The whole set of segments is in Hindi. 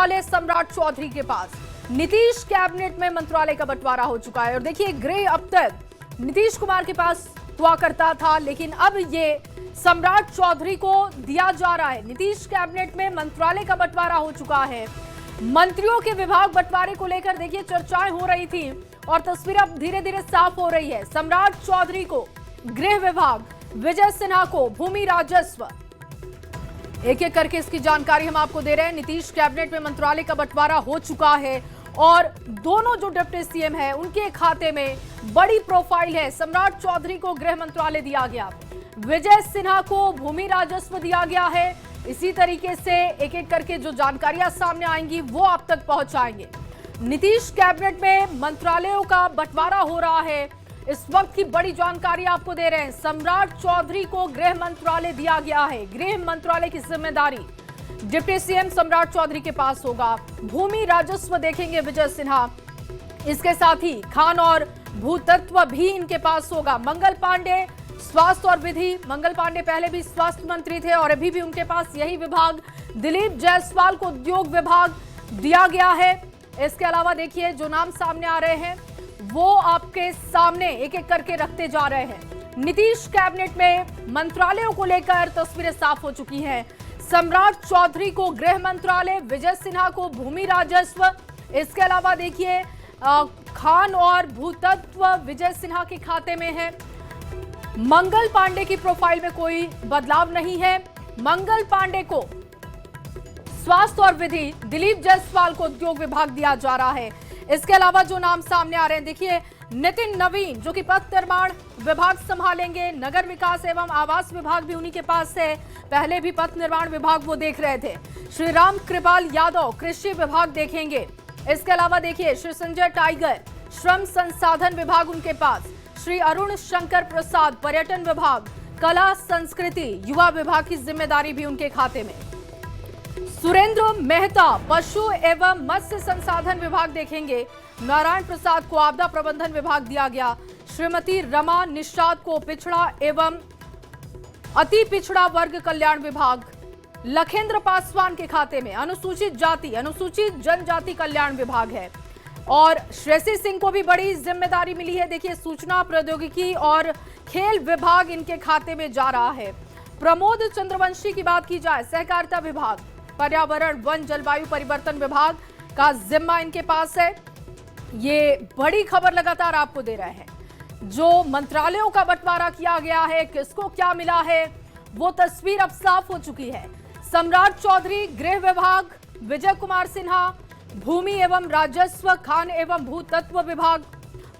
मंत्रालय सम्राट चौधरी के पास। नीतीश कैबिनेट में मंत्रालय का बंटवारा हो चुका है और देखिए गृह अब तक नीतीश कुमार के पास हुआ करता था, लेकिन अब ये सम्राट चौधरी को दिया जा रहा है। नीतीश कैबिनेट में मंत्रालय का बंटवारा हो चुका है। मंत्रियों के विभाग बंटवारे को लेकर देखिए चर्चाएं हो रही थी और तस्वीर अब धीरे धीरे साफ हो रही है। सम्राट चौधरी को गृह विभाग, विजय सिन्हा को भूमि राजस्व, एक एक करके इसकी जानकारी हम आपको दे रहे हैं। नीतीश कैबिनेट में मंत्रालय का बंटवारा हो चुका है और दोनों जो डिप्टी सीएम है उनके खाते में बड़ी प्रोफाइल है। सम्राट चौधरी को गृह मंत्रालय दिया गया, विजय सिन्हा को भूमि राजस्व दिया गया है। इसी तरीके से एक एक करके जो जानकारियां सामने आएंगी वो आप तक पहुंचाएंगे। नीतीश कैबिनेट में मंत्रालयों का बंटवारा हो रहा है, इस वक्त की बड़ी जानकारी आपको दे रहे हैं। सम्राट चौधरी को गृह मंत्रालय दिया गया है। गृह मंत्रालय की जिम्मेदारी डिप्टी सीएम सम्राट चौधरी के पास होगा। भूमि राजस्व देखेंगे विजय सिन्हा, इसके साथ ही खान और भूतत्व भी इनके पास होगा। मंगल पांडे स्वास्थ्य और विधि, मंगल पांडे पहले भी स्वास्थ्य मंत्री थे और अभी भी उनके पास यही विभाग। दिलीप जायसवाल को उद्योग विभाग दिया गया है। इसके अलावा देखिए जो नाम सामने आ रहे हैं वो आपके सामने एक एक करके रखते जा रहे हैं। नीतीश कैबिनेट में मंत्रालयों को लेकर तस्वीरें साफ हो चुकी हैं। सम्राट चौधरी को गृह मंत्रालय, विजय सिन्हा को भूमि राजस्व, इसके अलावा देखिए खान और भूतत्व विजय सिन्हा के खाते में है। मंगल पांडे की प्रोफाइल में कोई बदलाव नहीं है। मंगल पांडे को स्वास्थ्य और विधि, दिलीप जायसवाल को उद्योग विभाग दिया जा रहा है। इसके अलावा जो नाम सामने आ रहे हैं देखिए नितिन नवीन जो कि पथ निर्माण विभाग संभालेंगे, नगर विकास एवं आवास विभाग भी उन्हीं के पास है, पहले भी पथ निर्माण विभाग वो देख रहे थे। श्री राम कृपाल यादव कृषि विभाग देखेंगे। इसके अलावा देखिए श्री संजय टाइगर श्रम संसाधन विभाग उनके पास, श्री अरुण शंकर प्रसाद पर्यटन विभाग, कला संस्कृति युवा विभाग की जिम्मेदारी भी उनके खाते में। सुरेंद्र मेहता पशु एवं मत्स्य संसाधन विभाग देखेंगे। नारायण प्रसाद को आपदा प्रबंधन विभाग दिया गया। श्रीमती रमा निषाद को पिछड़ा एवं अति पिछड़ा वर्ग कल्याण विभाग। लखेंद्र पासवान के खाते में अनुसूचित जाति अनुसूचित जनजाति कल्याण विभाग है और श्रेयसी सिंह को भी बड़ी जिम्मेदारी मिली है। देखिए सूचना प्रौद्योगिकी और खेल विभाग इनके खाते में जा रहा है। प्रमोद चंद्रवंशी की बात की जाए, सहकारिता विभाग, पर्यावरण वन जलवायु परिवर्तन विभाग का जिम्मा इनके पास है। ये बड़ी खबर लगातार आपको दे रहे हैं। जो मंत्रालयों का बंटवारा किया गया है, किसको क्या मिला है, वो तस्वीर अब साफ हो चुकी है। सम्राट चौधरी गृह विभाग, विजय कुमार सिन्हा भूमि एवं राजस्व, खान एवं भूतत्व विभाग,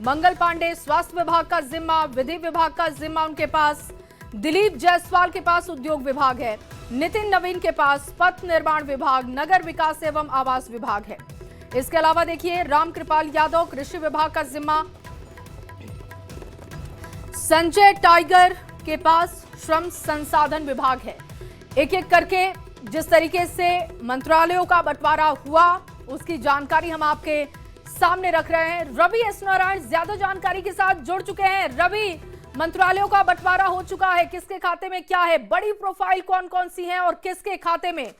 मंगल पांडे स्वास्थ्य विभाग का जिम्मा, विधि विभाग का जिम्मा उनके पास, दिलीप जायसवाल के पास उद्योग विभाग है, नितिन नवीन के पास पथ निर्माण विभाग, नगर विकास एवं आवास विभाग है। इसके अलावा देखिए राम कृपाल यादव कृषि विभाग का जिम्मा, संजय टाइगर के पास श्रम संसाधन विभाग है। एक एक करके जिस तरीके से मंत्रालयों का बंटवारा हुआ उसकी जानकारी हम आपके सामने रख रहे हैं। रवि एस नारायण ज्यादा जानकारी के साथ जुड़ चुके हैं। रवि, मंत्रालयों का बंटवारा हो चुका है, किसके खाते में क्या है, बड़ी प्रोफाइल कौन कौन सी है और किसके खाते में?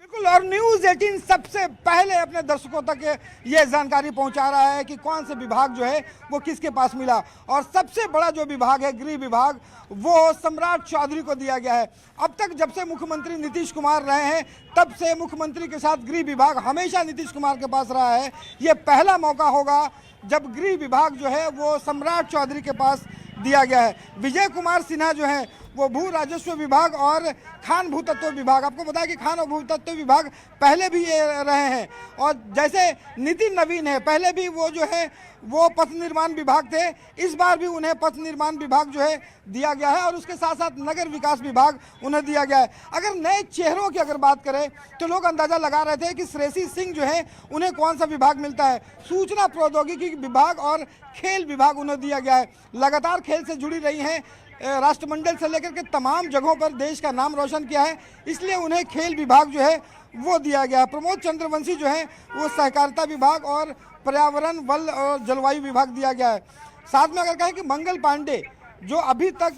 बिल्कुल, और न्यूज़ 18 सबसे पहले अपने दर्शकों तक ये जानकारी पहुंचा रहा है कि कौन से विभाग जो है वो किसके पास मिला। और सबसे बड़ा जो विभाग है गृह विभाग, वो सम्राट चौधरी को दिया गया है। अब तक जब से मुख्यमंत्री नीतीश कुमार रहे हैं तब से मुख्यमंत्री के साथ गृह विभाग हमेशा नीतीश कुमार के पास रहा है। ये पहला मौका होगा जब गृह विभाग जो है वो सम्राट चौधरी के पास दिया गया है। विजय कुमार सिन्हा जो है वो भू राजस्व विभाग और खान भूतत्व विभाग, आपको बताया कि खान और भूतत्व विभाग पहले भी ये रहे हैं। और जैसे नितिन नवीन है, पहले भी वो जो है वो पथ निर्माण विभाग थे, इस बार भी उन्हें पथ निर्माण विभाग जो है दिया गया है और उसके साथ साथ नगर विकास विभाग उन्हें दिया गया है। अगर नए चेहरों की अगर बात करें तो लोग अंदाजा लगा रहे थे कि श्रेयसी सिंह जो है उन्हें कौन सा विभाग मिलता है। सूचना प्रौद्योगिकी विभाग और खेल विभाग उन्हें दिया गया है। लगातार खेल से जुड़ी रही हैं, राष्ट्रमंडल से लेकर के तमाम जगहों पर देश का नाम रोशन किया है, इसलिए उन्हें खेल विभाग जो है वो दिया गया। प्रमोद चंद्रवंशी जो है वो सहकारिता विभाग और पर्यावरण वन और जलवायु विभाग दिया गया है। साथ में अगर कहें कि मंगल पांडे जो अभी तक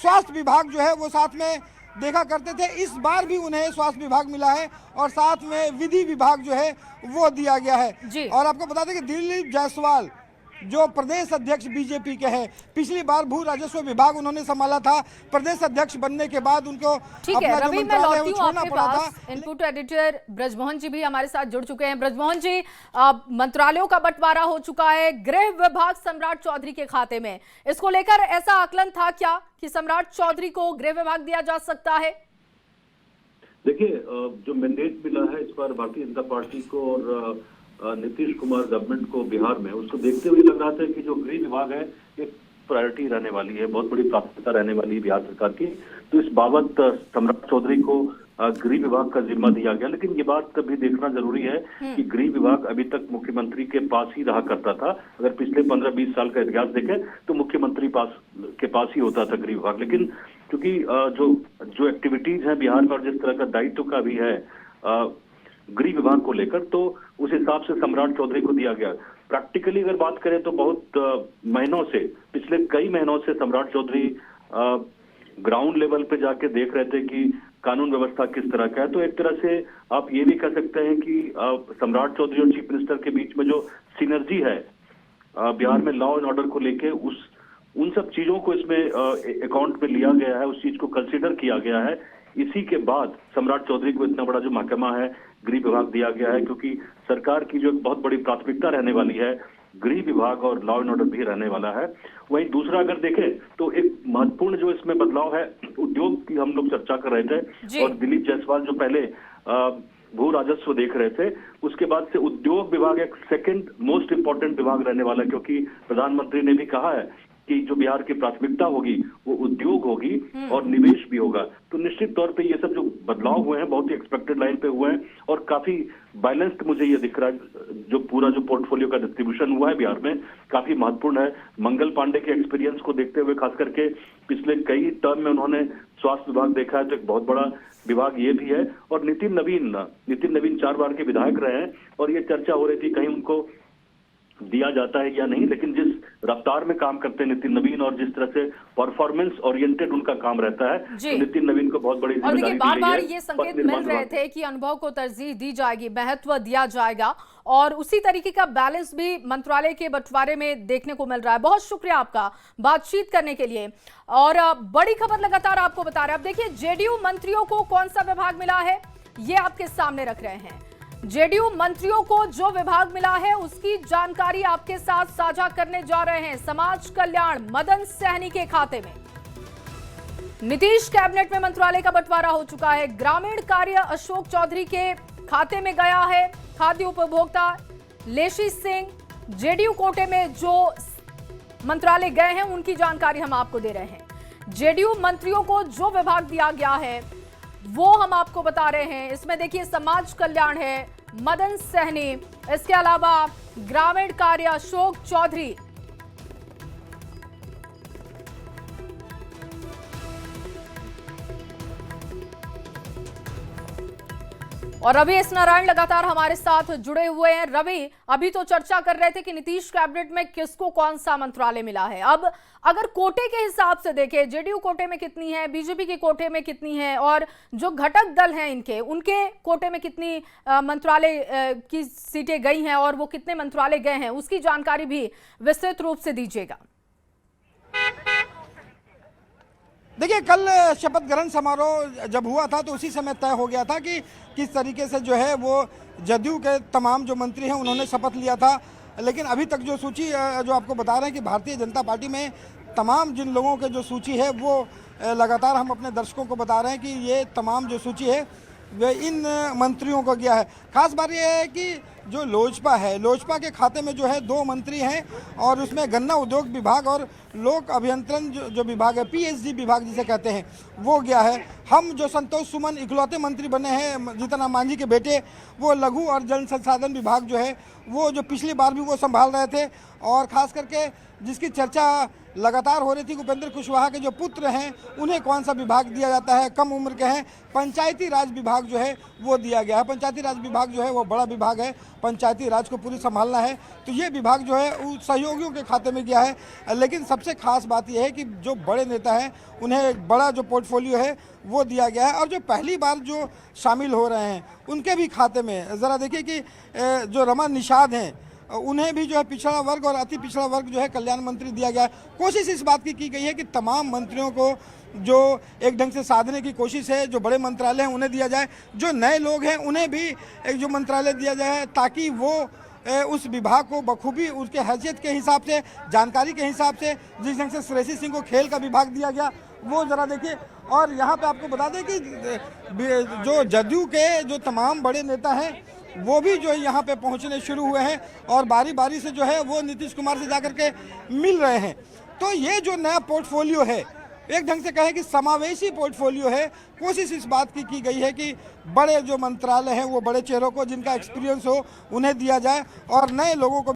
स्वास्थ्य विभाग जो है वो साथ में देखा करते थे। इस बार भी उन्हें स्वास्थ्य विभाग मिला है और साथ में विधि विभाग जो है वो दिया गया है। और आपको बता दें कि दिलीप जायसवाल जो प्रदेश अध्यक्ष बीजेपी के हैं, पिछली बार भू राजस्व विभाग उन्होंने संभाला था। प्रदेश अध्यक्ष बनने के बाद उनको अपना जो मंत्रालय है वो छोड़ना पड़ा था। इनपुट एडिटर ब्रजमोहन जी भी हमारे साथ जुड़ चुके हैं। ब्रजमोहन जी, मंत्रालयों का बंटवारा हो चुका है, गृह विभाग सम्राट चौधरी के खाते में। इसको लेकर ऐसा आकलन था क्या कि सम्राट चौधरी को गृह विभाग दिया जा सकता है? देखिए, जो मैंडेट मिला है इस बार भारतीय जनता पार्टी को और नीतीश कुमार गवर्नमेंट को बिहार में, उसको देखते हुए लग रहा था कि जो गृह विभाग है एक प्रायोरिटी रहने वाली है, बहुत बड़ी प्राथमिकता रहने वाली है बिहार सरकार की। तो इस बाबत सम्राट चौधरी को गृह विभाग का जिम्मा दिया गया। लेकिन ये बात भी देखना जरूरी है कि गृह विभाग अभी तक मुख्यमंत्री के पास ही रहा करता था। अगर पिछले 15-20 साल का इतिहास देखें तो मुख्यमंत्री के पास ही होता था गृह विभाग। लेकिन क्योंकि जो एक्टिविटीज हैं बिहार में और जिस तरह का दायित्व का भी है गृह विभाग को लेकर, तो उस हिसाब से सम्राट चौधरी को दिया गया। प्रैक्टिकली अगर बात करें तो बहुत महीनों से, पिछले कई महीनों से सम्राट चौधरी ग्राउंड लेवल पे जाके देख रहे थे कि कानून व्यवस्था किस तरह का है। तो एक तरह से आप ये भी कह सकते हैं कि सम्राट चौधरी और चीफ मिनिस्टर के बीच में जो सिनर्जी है बिहार में लॉ एंड ऑर्डर को लेके, उन सब चीजों को इसमें अकाउंट में लिया गया है, उस चीज को कंसीडर किया गया है। इसी के बाद सम्राट चौधरी को इतना बड़ा जो महकमा है गृह विभाग दिया गया है, क्योंकि सरकार की जो एक बहुत बड़ी प्राथमिकता रहने वाली है गृह विभाग और लॉ एंड ऑर्डर भी रहने वाला है। वहीं दूसरा अगर देखें तो एक महत्वपूर्ण जो इसमें बदलाव है, उद्योग की हम लोग चर्चा कर रहे थे और दिलीप जायसवाल जो पहले भू राजस्व देख रहे थे, उसके बाद से उद्योग विभाग एक सेकंड मोस्ट इंपॉर्टेंट विभाग रहने वाला है, क्योंकि प्रधानमंत्री ने भी कहा है कि जो बिहार की प्राथमिकता होगी वो उद्योग होगी और निवेश भी होगा। तो निश्चित तौर पे ये सब जो बदलाव हुए हैं बहुत ही एक्सपेक्टेड लाइन पे हुए हैं और काफी बैलेंस्ड मुझे ये दिख रहा है। जो पूरा जो पोर्टफोलियो का डिस्ट्रीब्यूशन हुआ है बिहार में काफी महत्वपूर्ण है। मंगल पांडे के एक्सपीरियंस को देखते हुए, खास करके पिछले कई टर्म में उन्होंने स्वास्थ्य विभाग देखा है, तो एक बहुत बड़ा विभाग ये भी है। और नितिन नवीन 4 बार के विधायक रहे हैं और ये चर्चा हो रही थी कहीं उनको दिया जाता है या नहीं, लेकिन जिस रफ्तार में काम करते हैं नितिन नवीन और जिस तरह से परफॉर्मेंस ओरिएंटेड उनका काम रहता है, तो नितिन नवीन को बहुत बड़ी जिम्मेदारी दी गई है। बार-बार ये संकेत मिल रहे थे कि अनुभव को तरजीह दी जाएगी, महत्व दिया जाएगा और उसी तरीके का बैलेंस भी मंत्रालय के बंटवारे में देखने को मिल रहा है। बहुत शुक्रिया आपका बातचीत करने के लिए। और बड़ी खबर लगातार आपको बता रहे हैं। अब देखिए, जेडीयू मंत्रियों को कौन सा विभाग मिला है ये आपके सामने रख रहे हैं। जेडीयू मंत्रियों को जो विभाग मिला है उसकी जानकारी आपके साथ साझा करने जा रहे हैं। समाज कल्याण मदन सहनी के खाते में, नीतीश कैबिनेट में मंत्रालय का बंटवारा हो चुका है। ग्रामीण कार्य अशोक चौधरी के खाते में गया है। खाद्य उपभोक्ता लेशी सिंह, जेडीयू कोटे में जो मंत्रालय गए हैं उनकी जानकारी हम आपको दे रहे हैं। जेडीयू मंत्रियों को जो विभाग दिया गया है वो हम आपको बता रहे हैं। इसमें देखिए, समाज कल्याण है मदन सहनी, इसके अलावा ग्रामीण कार्य अशोक चौधरी, और रवि एस नारायण लगातार हमारे साथ जुड़े हुए हैं। रवि, अभी तो चर्चा कर रहे थे कि नीतीश कैबिनेट में किसको कौन सा मंत्रालय मिला है। अब अगर कोटे के हिसाब से देखें, जेडीयू कोटे में कितनी है, बीजेपी के कोटे में कितनी है और जो घटक दल हैं उनके कोटे में कितनी मंत्रालय की सीटें गई हैं और वो कितने मंत्रालय गए हैं, उसकी जानकारी भी विस्तृत रूप से दीजिएगा। देखिए, कल शपथ ग्रहण समारोह जब हुआ था तो उसी समय तय हो गया था कि किस तरीके से जो है वो जदयू के तमाम जो मंत्री हैं उन्होंने शपथ लिया था। लेकिन अभी तक जो सूची जो आपको बता रहे हैं कि भारतीय जनता पार्टी में तमाम जिन लोगों के जो सूची है वो लगातार हम अपने दर्शकों को बता रहे हैं कि ये तमाम जो सूची है वे इन मंत्रियों को गया है। खास बात यह है कि जो लोजपा है, लोजपा के खाते में जो है 2 मंत्री हैं और उसमें गन्ना उद्योग विभाग और लोक अभियंत्रण जो विभाग है, पीएचडी विभाग जिसे कहते हैं, वो गया है। हम जो संतोष सुमन इकलौते मंत्री बने हैं, जीतन राम मांझी के बेटे, वो लघु और जल संसाधन विभाग जो है वो जो पिछली बार भी वो संभाल रहे थे। और ख़ास करके जिसकी चर्चा लगातार हो रही थी, उपेंद्र कुशवाहा के जो पुत्र हैं उन्हें कौन सा विभाग दिया जाता है, कम उम्र के हैं, पंचायती राज विभाग जो है वो दिया गया है। पंचायती राज विभाग जो है वो बड़ा विभाग है, पंचायती राज को पूरी संभालना है, तो ये विभाग जो है वो सहयोगियों के खाते में गया है। लेकिन सबसे खास बात यह है कि जो बड़े नेता हैं उन्हें एक बड़ा जो पोर्टफोलियो है वो दिया गया है, और जो पहली बार जो शामिल हो रहे हैं उनके भी खाते में ज़रा देखिए कि जो रमन निषाद हैं उन्हें भी जो है पिछड़ा वर्ग और अति पिछड़ा वर्ग जो है कल्याण मंत्री दिया गया है। कोशिश इस बात की गई है कि तमाम मंत्रियों को जो एक ढंग से साधने की कोशिश है, जो बड़े मंत्रालय हैं उन्हें दिया जाए, जो नए लोग हैं उन्हें भी एक जो मंत्रालय दिया जाए, ताकि वो उस विभाग को बखूबी उसके हैसियत के हिसाब से, जानकारी के हिसाब से, जिस ढंग से श्रेयसी सिंह को खेल का विभाग दिया गया वो ज़रा देखिए। और यहाँ पे आपको बता दें कि जो जदयू के जो तमाम बड़े नेता हैं वो भी जो है यहाँ पे पहुँचने शुरू हुए हैं और बारी बारी से जो है वो नीतीश कुमार से जाकर के मिल रहे हैं। तो ये जो नया पोर्टफोलियो है, एक ढंग से कहें कि समावेशी पोर्टफोलियो है। कोशिश इस बात की गई है कि बड़े जो मंत्रालय हैं वो बड़े चेहरों को जिनका एक्सपीरियंस हो उन्हें दिया जाए और नए लोगों को